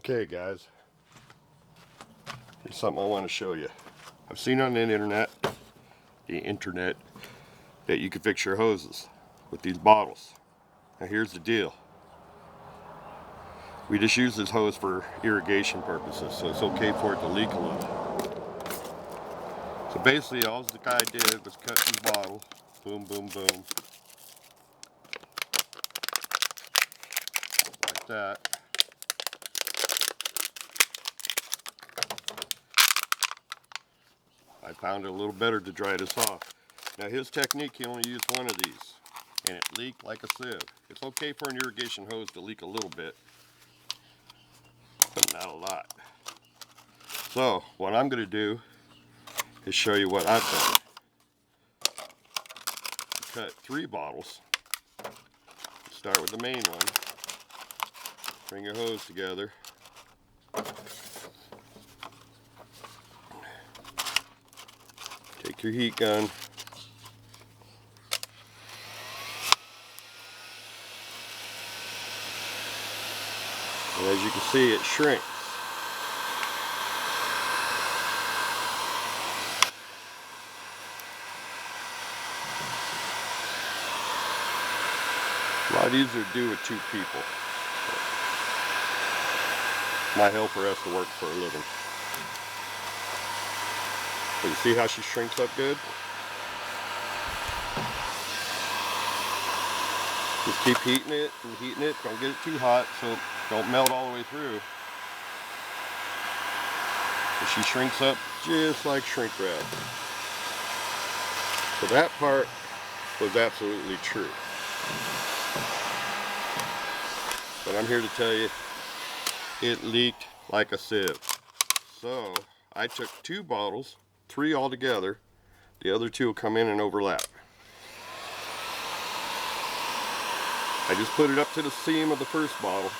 Okay guys, here's something I want to show you. I've seen on the internet that you can fix your hoses with these bottles. Now here's the deal. We just use this hose for irrigation purposes, so it's okay for it to leak a little. So basically all the guy did was cut this bottle, boom, boom, boom, like that. I found it a little better to dry this off. Now his technique, he only used one of these, and it leaked like a sieve. It's okay for an irrigation hose to leak a little bit, but not a lot. So what I'm going to do is show you what I've done. Cut 3 bottles. Start with the main one. Bring your hose together. Take your heat gun. And as you can see, it shrinks. A lot easier to do with 2 people. My helper has to work for a living. But you see how she shrinks up good? Just keep heating it and heating it. Don't get it too hot so it don't melt all the way through. And she shrinks up just like shrink wrap. So that part was absolutely true. But I'm here to tell you, it leaked like a sieve. So I took 2 bottles, 3 altogether. The other 2 will come in and overlap. I just put it up to the seam of the first bottle.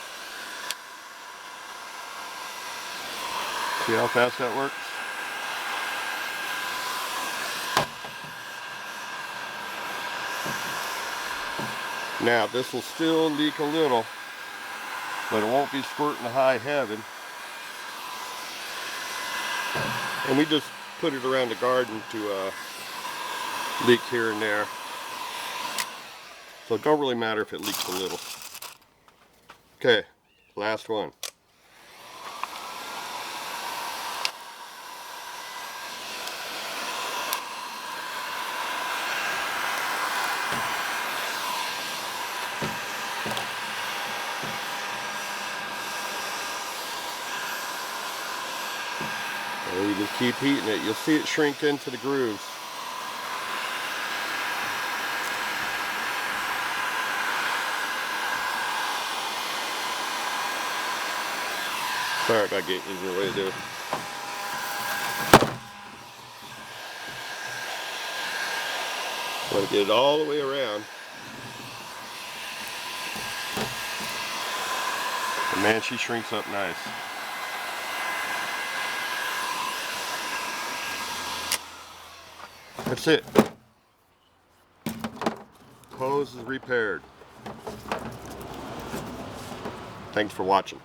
See how fast that works? Now this will still leak a little, but it won't be squirting to high heaven. And we just put it around the garden to leak here and there. So it don't really matter if it leaks a little. Okay, last one. And you just keep heating it. You'll see it shrink into the grooves. Sorry about getting in your way there. Want to get it all the way around. And man, she shrinks up nice. That's it. Hose is repaired. Thanks for watching.